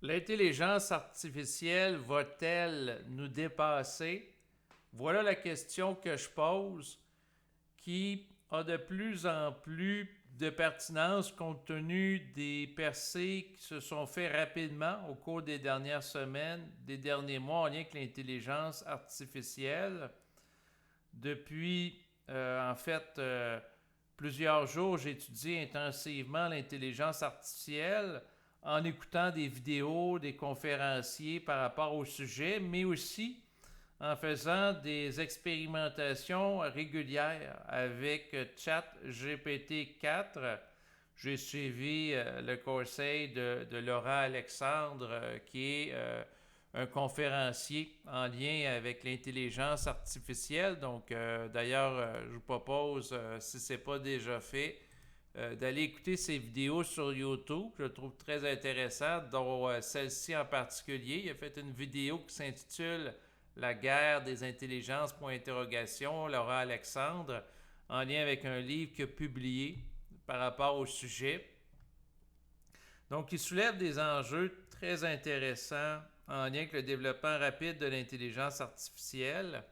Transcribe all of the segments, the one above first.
L'intelligence artificielle va-t-elle nous dépasser? Voilà la question que je pose, qui a de plus en plus de pertinence compte tenu des percées qui se sont faites rapidement au cours des dernières semaines, des derniers mois en lien avec l'intelligence artificielle. Depuis, plusieurs jours, j'étudie intensivement l'intelligence artificielle en écoutant des vidéos, des conférenciers par rapport au sujet, mais aussi en faisant des expérimentations régulières avec ChatGPT 4. J'ai suivi le conseil de Laura Alexandre, qui est un conférencier en lien avec l'intelligence artificielle. Donc, d'ailleurs, je vous propose, si ce n'est pas déjà fait, d'aller écouter ses vidéos sur YouTube. Je le trouve très intéressant, dont celle-ci en particulier. Il a fait une vidéo qui s'intitule La guerre des intelligences, point d'interrogation, Laura Alexandre, en lien avec un livre qu'il a publié par rapport au sujet. Donc, il soulève des enjeux très intéressants en lien avec le développement rapide de l'intelligence artificielle.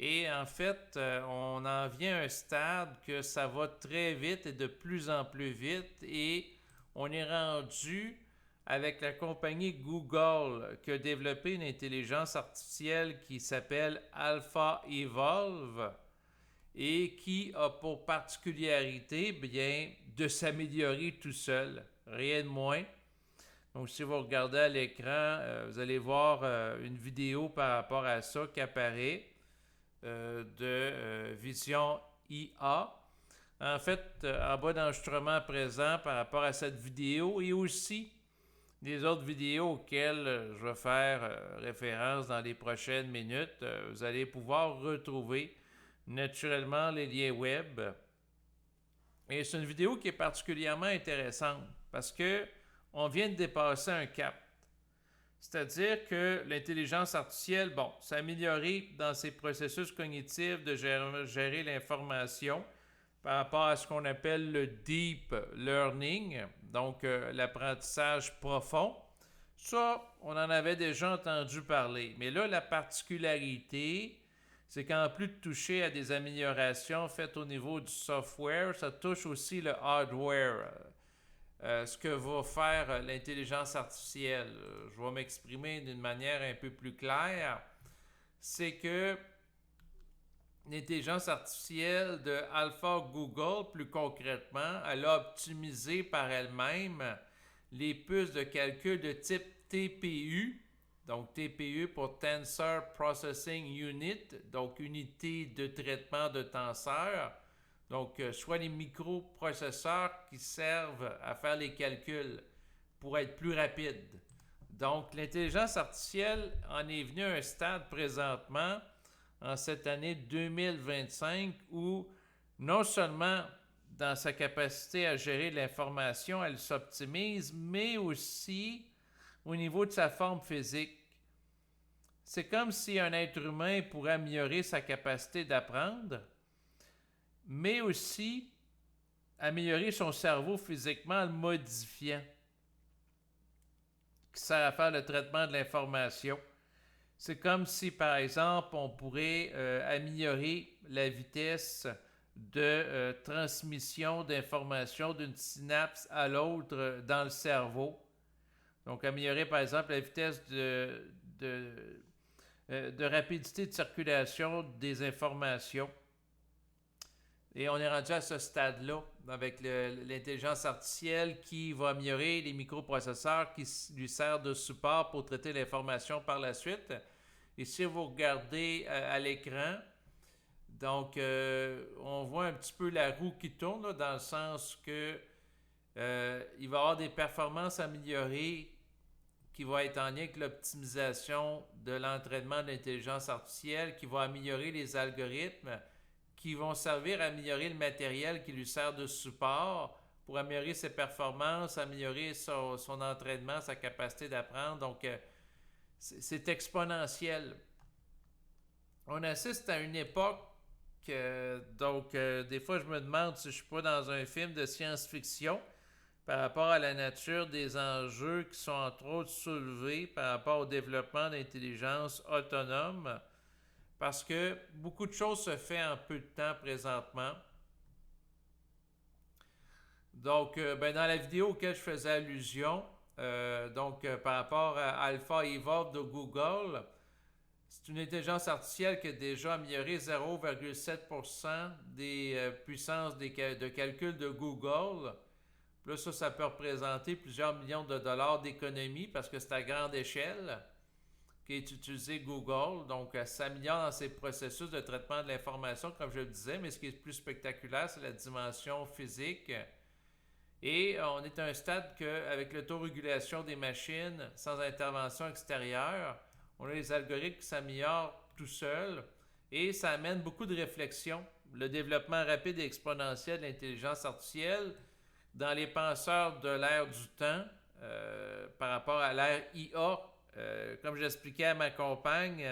Et en fait, on en vient à un stade que ça va très vite et de plus en plus vite. Et on est rendu avec la compagnie Google qui a développé une intelligence artificielle qui s'appelle Alpha Evolve et qui a pour particularité bien de s'améliorer tout seul, rien de moins. Donc, si vous regardez à l'écran, vous allez voir une vidéo par rapport à ça qui apparaît de Vision IA. En fait, en bas d'enregistrement présent par rapport à cette vidéo et aussi des autres vidéos auxquelles je vais faire référence dans les prochaines minutes, vous allez pouvoir retrouver naturellement les liens web. Et c'est une vidéo qui est particulièrement intéressante parce que on vient de dépasser un cap. C'est-à-dire que l'intelligence artificielle, bon, s'est améliorée dans ses processus cognitifs de gérer l'information par rapport à ce qu'on appelle le deep learning, donc l'apprentissage profond. Ça, on en avait déjà entendu parler. Mais là, la particularité, c'est qu'en plus de toucher à des améliorations faites au niveau du software, ça touche aussi le hardware. Ce que va faire l'intelligence artificielle, je vais m'exprimer d'une manière un peu plus claire, c'est que l'intelligence artificielle de Alpha Google, plus concrètement, elle a optimisé par elle-même les puces de calcul de type TPU, donc TPU pour Tensor Processing Unit, donc unité de traitement de tenseur, donc soit les microprocesseurs qui servent à faire les calculs pour être plus rapides. Donc l'intelligence artificielle en est venue à un stade présentement en cette année 2025 où non seulement dans sa capacité à gérer l'information, elle s'optimise, mais aussi au niveau de sa forme physique. C'est comme si un être humain pourrait améliorer sa capacité d'apprendre, mais aussi améliorer son cerveau physiquement en le modifiant, qui sert à faire le traitement de l'information. C'est comme si, par exemple, on pourrait améliorer la vitesse de transmission d'informations d'une synapse à l'autre dans le cerveau. Donc, améliorer, par exemple, la vitesse de rapidité de circulation des informations. Et on est rendu à ce stade-là avec l'intelligence artificielle qui va améliorer les microprocesseurs qui lui servent de support pour traiter l'information par la suite. Et si vous regardez à l'écran, donc on voit un petit peu la roue qui tourne là, dans le sens que il va y avoir des performances améliorées qui vont être en lien avec l'optimisation de l'entraînement de l'intelligence artificielle, qui va améliorer les algorithmes, qui vont servir à améliorer le matériel qui lui sert de support pour améliorer ses performances, améliorer son entraînement, sa capacité d'apprendre. Donc, c'est exponentiel. On assiste à une époque, des fois je me demande si je ne suis pas dans un film de science-fiction, par rapport à la nature des enjeux qui sont entre autres soulevés par rapport au développement d'intelligence autonome, parce que beaucoup de choses se font en peu de temps présentement. Donc, dans la vidéo auquel je faisais allusion, par rapport à Alpha Evolve de Google, c'est une intelligence artificielle qui a déjà amélioré 0,7% des puissances de calcul de Google. Puis là, ça peut représenter plusieurs millions de dollars d'économie parce que c'est à grande échelle qu'est utilisé Google. Donc, ça améliore dans ses processus de traitement de l'information, comme je le disais, mais ce qui est plus spectaculaire, c'est la dimension physique. Et on est à un stade qu'avec l'autorégulation des machines sans intervention extérieure, on a les algorithmes qui s'améliorent tout seuls et ça amène beaucoup de réflexion. Le développement rapide et exponentiel de l'intelligence artificielle dans les penseurs de l'ère du temps par rapport à l'ère IA. Comme j'expliquais à ma compagne,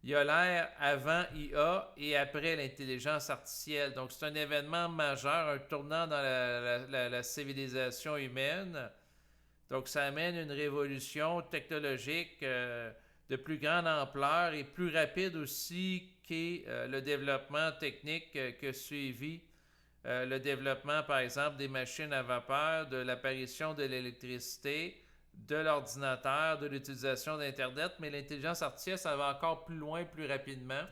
il y a l'ère avant IA et après l'intelligence artificielle. Donc, c'est un événement majeur, un tournant dans la civilisation humaine. Donc, ça amène une révolution technologique de plus grande ampleur et plus rapide aussi qu'est le développement technique que suivi le développement, par exemple, des machines à vapeur, de l'apparition de l'électricité, de l'ordinateur, de l'utilisation d'Internet, mais l'intelligence artificielle, ça va encore plus loin, plus rapidement.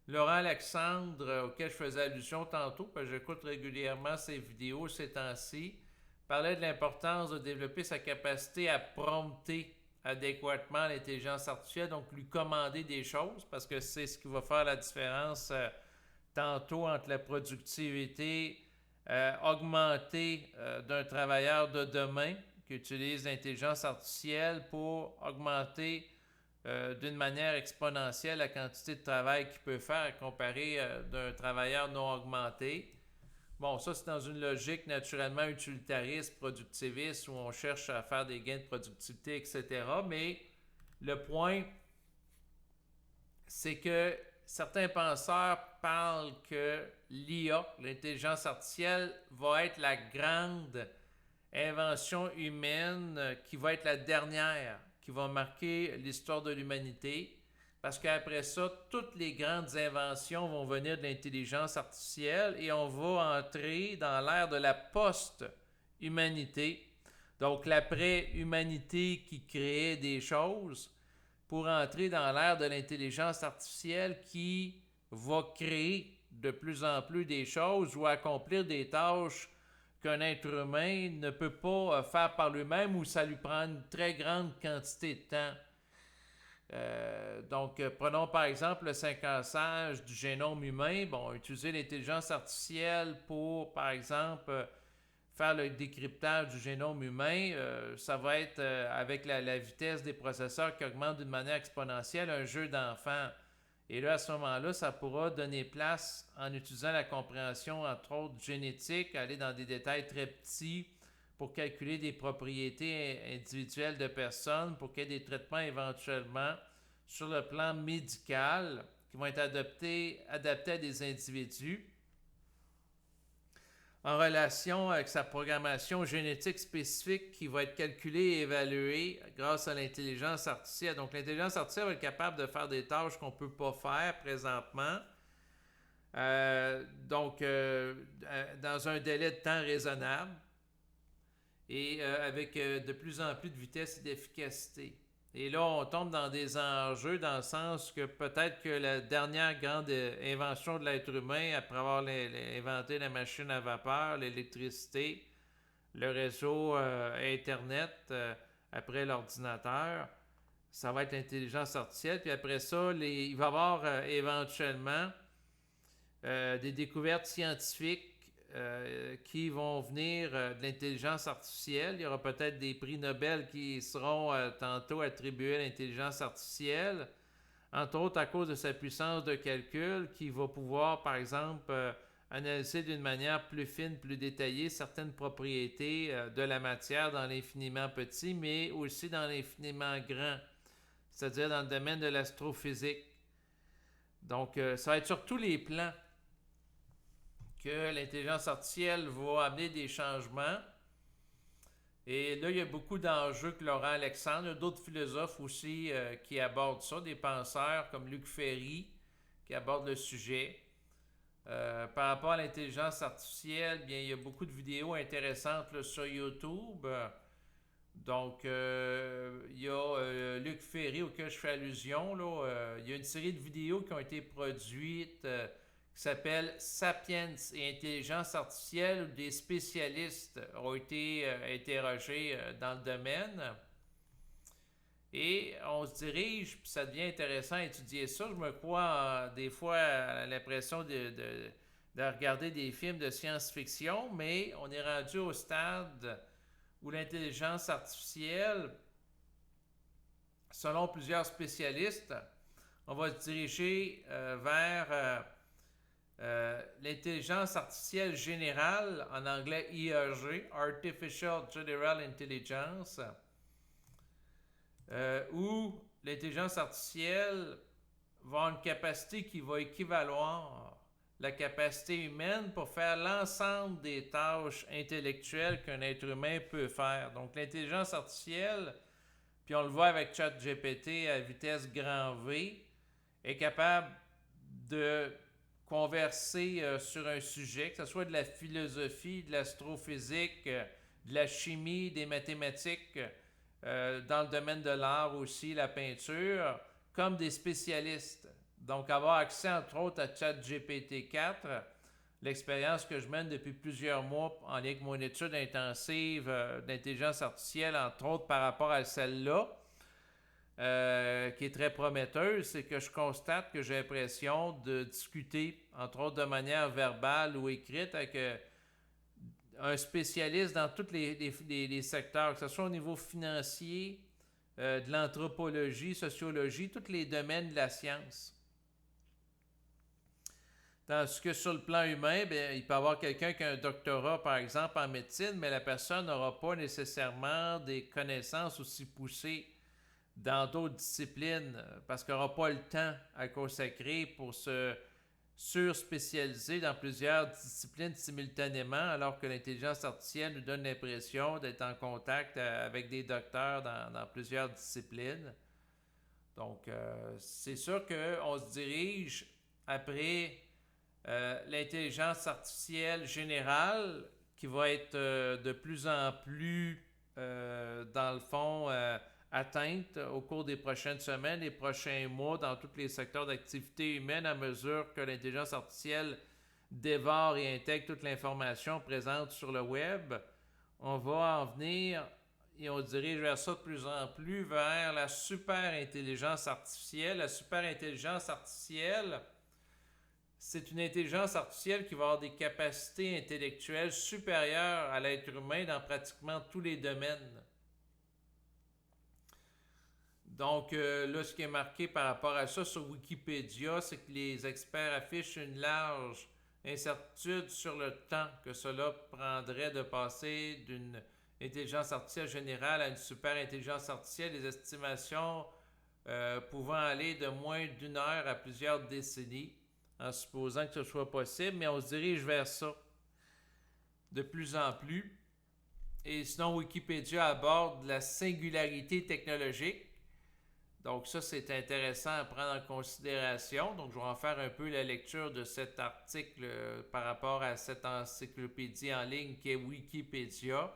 Laurent Alexandre, auquel je faisais allusion tantôt, parce que j'écoute régulièrement ses vidéos ces temps-ci, parlait de l'importance de développer sa capacité à prompter adéquatement l'intelligence artificielle, donc lui commander des choses, parce que c'est ce qui va faire la différence tantôt entre la productivité augmentée d'un travailleur de demain qui utilise l'intelligence artificielle pour augmenter d'une manière exponentielle la quantité de travail qu'il peut faire comparé d'un travailleur non augmenté. Bon, ça c'est dans une logique naturellement utilitariste, productiviste, où on cherche à faire des gains de productivité, etc. Mais le point, c'est que certains penseurs parlent que l'IA, l'intelligence artificielle, va être la grande invention humaine qui va être la dernière, qui va marquer l'histoire de l'humanité. Parce qu'après ça, toutes les grandes inventions vont venir de l'intelligence artificielle et on va entrer dans l'ère de la post-humanité. Donc l'après-humanité qui créait des choses pour entrer dans l'ère de l'intelligence artificielle qui va créer de plus en plus des choses ou accomplir des tâches qu'un être humain ne peut pas faire par lui-même ou ça lui prend une très grande quantité de temps. Prenons par exemple le séquençage du génome humain. Bon, utiliser l'intelligence artificielle pour, par exemple, faire le décryptage du génome humain, ça va être avec la vitesse des processeurs qui augmente d'une manière exponentielle, un jeu d'enfant. Et là, à ce moment-là, ça pourra donner place, en utilisant la compréhension, entre autres, génétique, aller dans des détails très petits pour calculer des propriétés individuelles de personnes, pour qu'il y ait des traitements éventuellement sur le plan médical qui vont être adaptés à des individus en relation avec sa programmation génétique spécifique qui va être calculée et évaluée grâce à l'intelligence artificielle. Donc, l'intelligence artificielle va être capable de faire des tâches qu'on ne peut pas faire présentement. Dans un délai de temps raisonnable et avec de plus en plus de vitesse et d'efficacité. Et là, on tombe dans des enjeux dans le sens que peut-être que la dernière grande invention de l'être humain, après avoir inventé la machine à vapeur, l'électricité, le réseau Internet, après l'ordinateur, ça va être l'intelligence artificielle. Puis après ça, il va y avoir éventuellement des découvertes scientifiques qui vont venir de l'intelligence artificielle. Il y aura peut-être des prix Nobel qui seront tantôt attribués à l'intelligence artificielle, entre autres à cause de sa puissance de calcul qui va pouvoir, par exemple, analyser d'une manière plus fine, plus détaillée certaines propriétés de la matière dans l'infiniment petit, mais aussi dans l'infiniment grand, c'est-à-dire dans le domaine de l'astrophysique. Donc, ça va être sur tous les plans que l'intelligence artificielle va amener des changements. Et là, il y a beaucoup d'enjeux que Laurent Alexandre, il y a d'autres philosophes aussi qui abordent ça, des penseurs comme Luc Ferry qui abordent le sujet. Par rapport à l'intelligence artificielle, bien, il y a beaucoup de vidéos intéressantes là, sur YouTube. Donc, il y a Luc Ferry auquel je fais allusion. Là, il y a une série de vidéos qui ont été produites qui s'appelle Sapiens et intelligence artificielle, où des spécialistes ont été interrogés dans le domaine. Et on se dirige, puis ça devient intéressant à étudier ça. Je me crois des fois à l'impression de regarder des films de science-fiction, mais on est rendu au stade où l'intelligence artificielle, selon plusieurs spécialistes, on va se diriger vers l'intelligence artificielle générale, en anglais IAG, Artificial General Intelligence, où l'intelligence artificielle va avoir une capacité qui va équivaloir la capacité humaine pour faire l'ensemble des tâches intellectuelles qu'un être humain peut faire. Donc l'intelligence artificielle, puis on le voit avec ChatGPT à vitesse grand V, est capable de converser sur un sujet, que ce soit de la philosophie, de l'astrophysique, de la chimie, des mathématiques, dans le domaine de l'art aussi, la peinture, comme des spécialistes. Donc, avoir accès, entre autres, à ChatGPT 4, l'expérience que je mène depuis plusieurs mois en lien avec mon étude intensive d'intelligence artificielle, entre autres par rapport à celle-là, qui est très prometteuse, c'est que je constate que j'ai l'impression de discuter, entre autres de manière verbale ou écrite, avec un spécialiste dans tous les secteurs, que ce soit au niveau financier, de l'anthropologie, sociologie, tous les domaines de la science. Tandis que sur le plan humain, bien, il peut y avoir quelqu'un qui a un doctorat, par exemple, en médecine, mais la personne n'aura pas nécessairement des connaissances aussi poussées dans d'autres disciplines parce qu'elle n'aura pas le temps à consacrer pour se surspécialiser dans plusieurs disciplines simultanément, alors que l'intelligence artificielle nous donne l'impression d'être en contact avec des docteurs dans plusieurs disciplines. Donc, c'est sûr qu'on se dirige après l'intelligence artificielle générale qui va être de plus en plus, dans le fond, atteinte au cours des prochaines semaines, des prochains mois, dans tous les secteurs d'activité humaine, à mesure que l'intelligence artificielle dévore et intègre toute l'information présente sur le web. On va en venir et on dirige vers ça de plus en plus, vers la super intelligence artificielle. La super intelligence artificielle, c'est une intelligence artificielle qui va avoir des capacités intellectuelles supérieures à l'être humain dans pratiquement tous les domaines. Donc, là, ce qui est marqué par rapport à ça sur Wikipédia, c'est que les experts affichent une large incertitude sur le temps que cela prendrait de passer d'une intelligence artificielle générale à une super intelligence artificielle. Les estimations pouvant aller de moins d'une heure à plusieurs décennies, en supposant que ce soit possible, mais on se dirige vers ça de plus en plus. Et sinon, Wikipédia aborde la singularité technologique. Donc ça, c'est intéressant à prendre en considération. Donc je vais en faire un peu la lecture de cet article par rapport à cette encyclopédie en ligne qui est Wikipédia.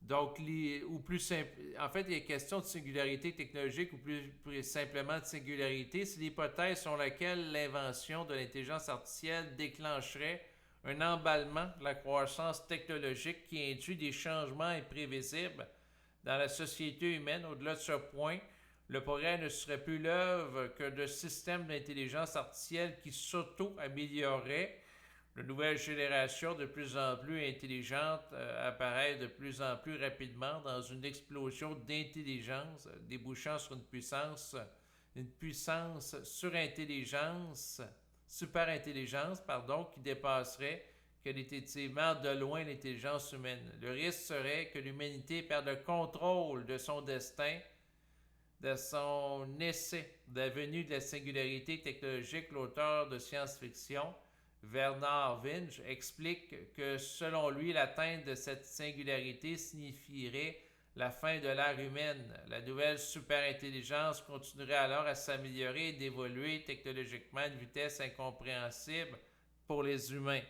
Donc, en fait, il est question de singularité technologique ou plus simplement de singularité. C'est l'hypothèse selon laquelle l'invention de l'intelligence artificielle déclencherait un emballement de la croissance technologique qui induit des changements imprévisibles dans la société humaine. Au-delà de ce point, le progrès ne serait plus l'œuvre que de systèmes d'intelligence artificielle qui s'auto-amélioreraient. De nouvelles générations de plus en plus intelligentes apparaissent de plus en plus rapidement dans une explosion d'intelligence, débouchant sur une puissance superintelligence, qui dépasserait qualitativement de loin l'intelligence humaine. Le risque serait que l'humanité perde le contrôle de son destin, de son essai de la venue de la singularité technologique, l'auteur de science-fiction, Bernard Vinge, explique que selon lui, l'atteinte de cette singularité signifierait la fin de l'ère humaine. La nouvelle superintelligence continuerait alors à s'améliorer et d'évoluer technologiquement à une vitesse incompréhensible pour les humains.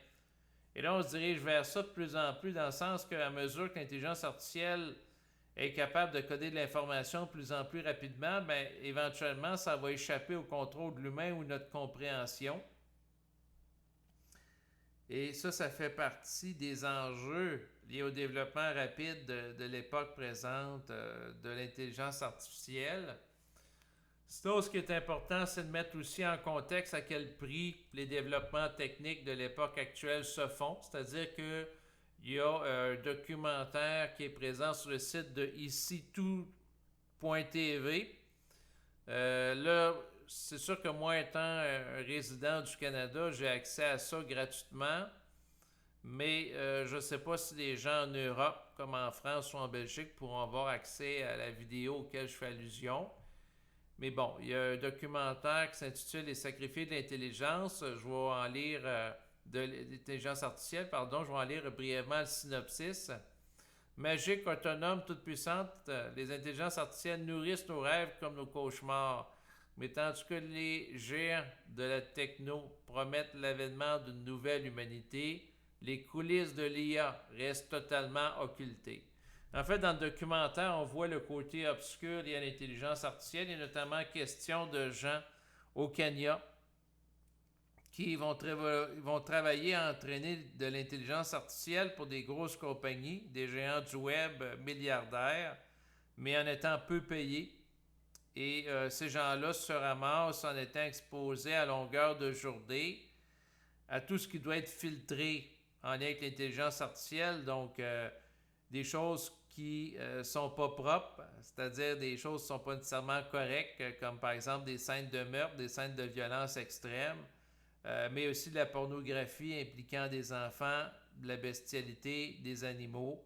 Et là, on se dirige vers ça de plus en plus, dans le sens qu'à mesure que l'intelligence artificielle est capable de coder de l'information de plus en plus rapidement, bien, éventuellement, ça va échapper au contrôle de l'humain ou notre compréhension. Et ça fait partie des enjeux liés au développement rapide de l'époque présente de l'intelligence artificielle. Sinon, ce qui est important, c'est de mettre aussi en contexte à quel prix les développements techniques de l'époque actuelle se font. C'est-à-dire qu'il y a un documentaire qui est présent sur le site de icitout.tv. Là, c'est sûr que moi, étant un résident du Canada, j'ai accès à ça gratuitement. Mais je ne sais pas si les gens en Europe, comme en France ou en Belgique, pourront avoir accès à la vidéo auquel je fais allusion. Mais bon, il y a un documentaire qui s'intitule Les sacrifiés de l'intelligence. Je vais en lire de l'intelligence artificielle, pardon, je vais en lire brièvement le synopsis. Magique, autonome, toute puissante, les intelligences artificielles nourrissent nos rêves comme nos cauchemars. Mais tandis que les géants de la techno promettent l'avènement d'une nouvelle humanité, les coulisses de l'IA restent totalement occultées. En fait, dans le documentaire, on voit le côté obscur lié à l'intelligence artificielle. Il est notamment question de gens au Kenya qui vont travailler à entraîner de l'intelligence artificielle pour des grosses compagnies, des géants du web milliardaires, mais en étant peu payés. Et ces gens-là se ramassent en étant exposés à longueur de journée à tout ce qui doit être filtré en lien avec l'intelligence artificielle. Donc, des choses qui ne sont pas propres, c'est-à-dire des choses qui ne sont pas nécessairement correctes, comme par exemple des scènes de meurtre, des scènes de violence extrême, mais aussi de la pornographie impliquant des enfants, de la bestialité, des animaux.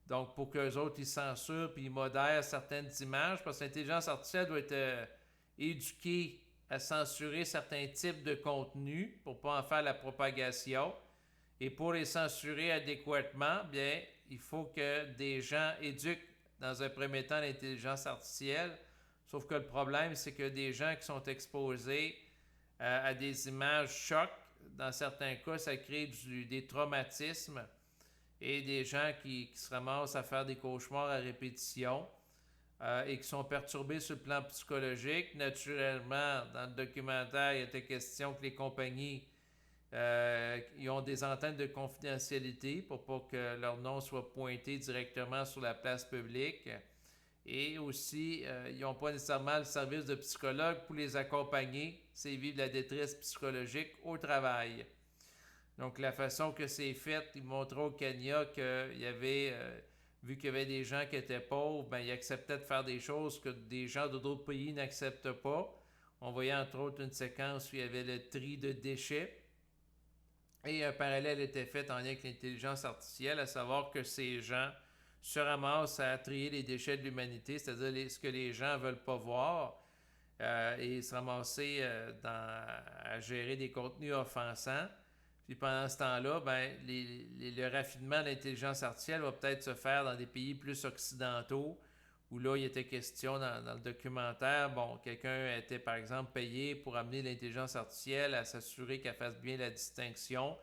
Donc, pour qu'eux autres, ils censurent puis ils modèrent certaines images, parce que l'intelligence artificielle doit être éduquée à censurer certains types de contenus pour ne pas en faire la propagation. Et pour les censurer adéquatement, bien, il faut que des gens éduquent dans un premier temps l'intelligence artificielle. Sauf que le problème, c'est que des gens qui sont exposés à des images chocs, dans certains cas, ça crée des traumatismes et des gens qui se ramassent à faire des cauchemars à répétition et qui sont perturbés sur le plan psychologique. Naturellement, dans le documentaire, il était question que les compagnies ils ont des antennes de confidentialité pour pas que leur nom soit pointé directement sur la place publique. Et aussi, ils n'ont pas nécessairement le service de psychologue pour les accompagner, c'est vivre la détresse psychologique au travail. Donc, la façon que c'est fait, ils montraient au Kenya qu'il y avait, vu qu'il y avait des gens qui étaient pauvres, ben, ils acceptaient de faire des choses que des gens d'autres pays n'acceptent pas. On voyait entre autres une séquence où il y avait le tri de déchets. Et un parallèle était fait en lien avec l'intelligence artificielle, à savoir que ces gens se ramassent à trier les déchets de l'humanité, c'est-à-dire ce que les gens ne veulent pas voir, et se ramasser à gérer des contenus offensants. Puis pendant ce temps-là, ben, le raffinement de l'intelligence artificielle va peut-être se faire dans des pays plus occidentaux, où là, il était question dans le documentaire, bon, quelqu'un était par exemple payé pour amener l'intelligence artificielle à s'assurer qu'elle fasse bien la distinction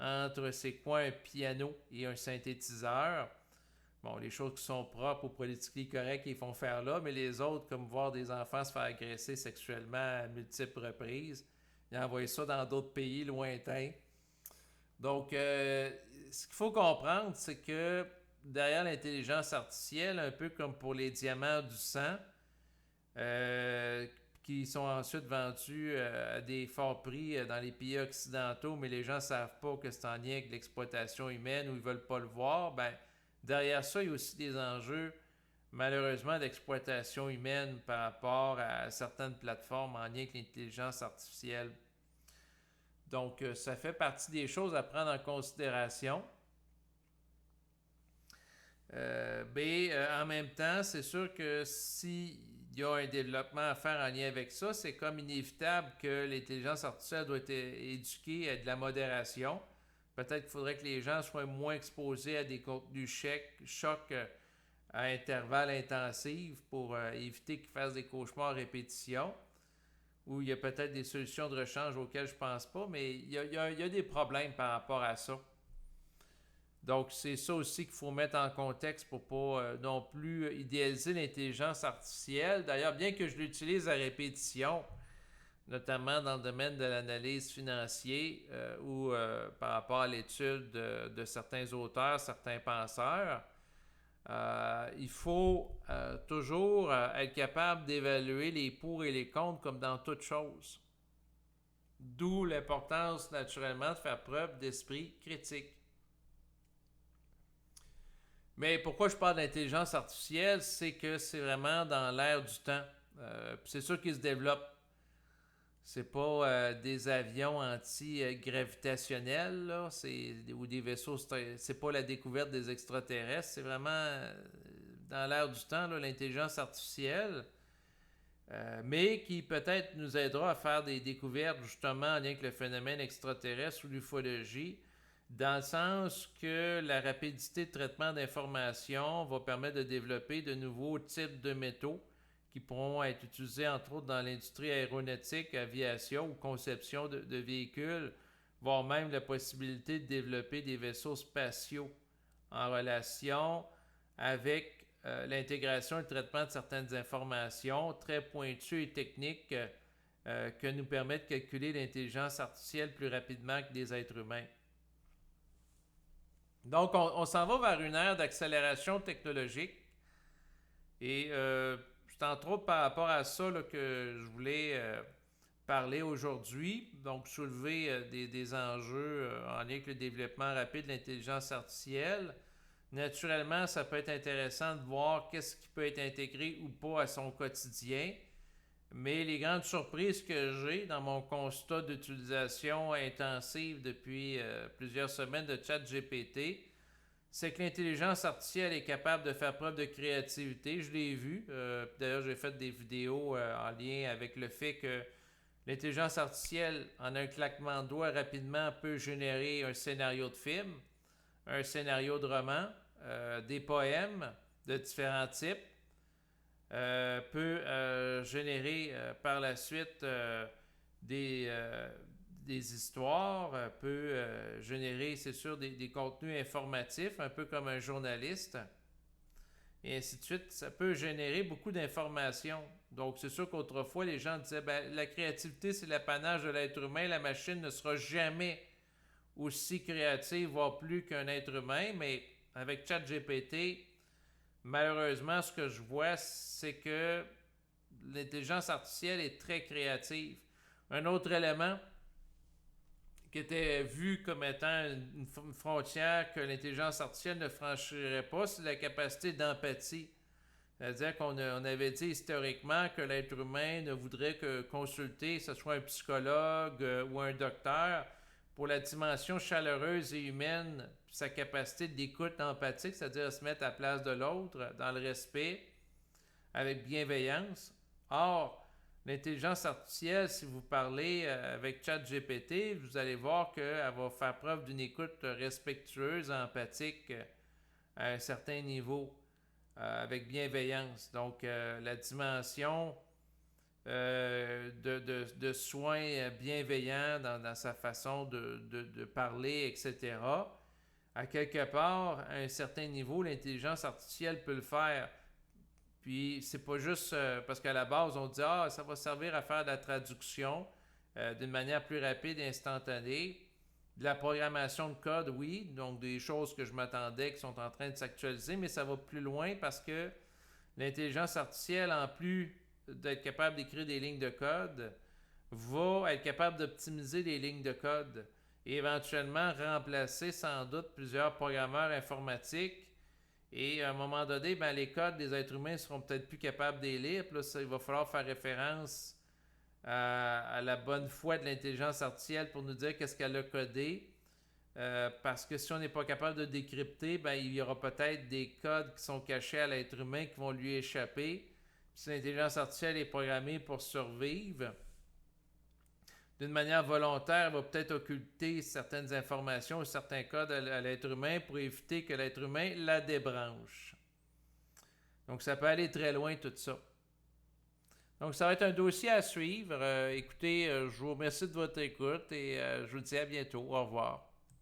entre c'est quoi un piano et un synthétiseur. Bon, les choses qui sont propres ou politiquement correctes, ils font faire là, mais les autres, comme voir des enfants se faire agresser sexuellement à multiples reprises, ils envoient ça dans d'autres pays lointains. Donc, ce qu'il faut comprendre, c'est que derrière l'intelligence artificielle, un peu comme pour les diamants du sang, qui sont ensuite vendus à des forts prix dans les pays occidentaux, mais les gens ne savent pas que c'est en lien avec l'exploitation humaine ou ils ne veulent pas le voir, ben, derrière ça, il y a aussi des enjeux, malheureusement, d'exploitation humaine par rapport à certaines plateformes en lien avec l'intelligence artificielle. Donc, ça fait partie des choses à prendre en considération. En même temps, c'est sûr que si il y a un développement à faire en lien avec ça. C'est comme inévitable que l'intelligence artificielle doit être éduquée à de la modération. Peut-être qu'il faudrait que les gens soient moins exposés à des contenus chocs à intervalles intensifs pour éviter qu'ils fassent des cauchemars à répétition. Ou il y a peut-être des solutions de rechange auxquelles je ne pense pas, mais il y a des problèmes par rapport à ça. Donc, c'est ça aussi qu'il faut mettre en contexte pour ne pas non plus idéaliser l'intelligence artificielle. D'ailleurs, bien que je l'utilise à répétition, notamment dans le domaine de l'analyse financière ou par rapport à l'étude de certains auteurs, certains penseurs, il faut toujours être capable d'évaluer les pour et les contre comme dans toute chose. D'où l'importance naturellement de faire preuve d'esprit critique. Mais pourquoi je parle d'intelligence artificielle, c'est que c'est vraiment dans l'air du temps. C'est sûr qu'il se développe. C'est pas des avions anti-gravitationnels, là, ou des vaisseaux, c'est pas la découverte des extraterrestres, c'est vraiment dans l'air du temps, là, l'intelligence artificielle, mais qui peut-être nous aidera à faire des découvertes justement en lien avec le phénomène extraterrestre ou l'ufologie, dans le sens que la rapidité de traitement d'informations va permettre de développer de nouveaux types de métaux qui pourront être utilisés entre autres dans l'industrie aéronautique, aviation ou conception de véhicules, voire même la possibilité de développer des vaisseaux spatiaux en relation avec l'intégration et le traitement de certaines informations très pointues et techniques que nous permet de calculer l'intelligence artificielle plus rapidement que des êtres humains. Donc, on s'en va vers une ère d'accélération technologique et c'est entre autres par rapport à ça là, que je voulais parler aujourd'hui, donc soulever des enjeux en lien avec le développement rapide de l'intelligence artificielle. Naturellement, ça peut être intéressant de voir qu'est-ce qui peut être intégré ou pas à son quotidien, mais les grandes surprises que j'ai dans mon constat d'utilisation intensive depuis plusieurs semaines de ChatGPT, c'est que l'intelligence artificielle est capable de faire preuve de créativité. Je l'ai vu. D'ailleurs, j'ai fait des vidéos en lien avec le fait que l'intelligence artificielle, en un claquement de doigts, rapidement peut générer un scénario de film, un scénario de roman, des poèmes de différents types, peut générer par la suite des histoires, peut générer, c'est sûr, des contenus informatifs, un peu comme un journaliste, et ainsi de suite. Ça peut générer beaucoup d'informations. Donc, c'est sûr qu'autrefois, les gens disaient, la créativité, c'est l'apanage de l'être humain, la machine ne sera jamais aussi créative, voire plus qu'un être humain, mais avec ChatGPT, malheureusement, ce que je vois, c'est que l'intelligence artificielle est très créative. Un autre élément qui était vu comme étant une frontière que l'intelligence artificielle ne franchirait pas, c'est la capacité d'empathie. C'est-à-dire qu'on avait dit historiquement que l'être humain ne voudrait que consulter, que ce soit un psychologue ou un docteur, pour la dimension chaleureuse et humaine, sa capacité d'écoute empathique, c'est-à-dire se mettre à la place de l'autre, dans le respect, avec bienveillance. Or, l'intelligence artificielle, si vous parlez avec ChatGPT, vous allez voir qu'elle va faire preuve d'une écoute respectueuse, empathique à un certain niveau, avec bienveillance. Donc, la dimension de soins bienveillants dans sa façon de parler, etc. À quelque part, à un certain niveau, l'intelligence artificielle peut le faire. Puis, c'est pas juste parce qu'à la base, on dit « Ah, ça va servir à faire de la traduction d'une manière plus rapide et instantanée. » De la programmation de code, oui, donc des choses que je m'attendais qui sont en train de s'actualiser, mais ça va plus loin parce que l'intelligence artificielle, en plus d'être capable d'écrire des lignes de code, va être capable d'optimiser les lignes de code et éventuellement remplacer sans doute plusieurs programmeurs informatiques. Et à un moment donné, les codes des êtres humains ne seront peut-être plus capables de les lire. Puis là, il va falloir faire référence à la bonne foi de l'intelligence artificielle pour nous dire qu'est-ce qu'elle a codé. Parce que si on n'est pas capable de décrypter, il y aura peut-être des codes qui sont cachés à l'être humain qui vont lui échapper. Si l'intelligence artificielle est programmée pour survivre, d'une manière volontaire, elle va peut-être occulter certaines informations ou certains codes à l'être humain pour éviter que l'être humain la débranche. Donc, ça peut aller très loin tout ça. Donc, ça va être un dossier à suivre. Écoutez, je vous remercie de votre écoute et je vous dis à bientôt. Au revoir.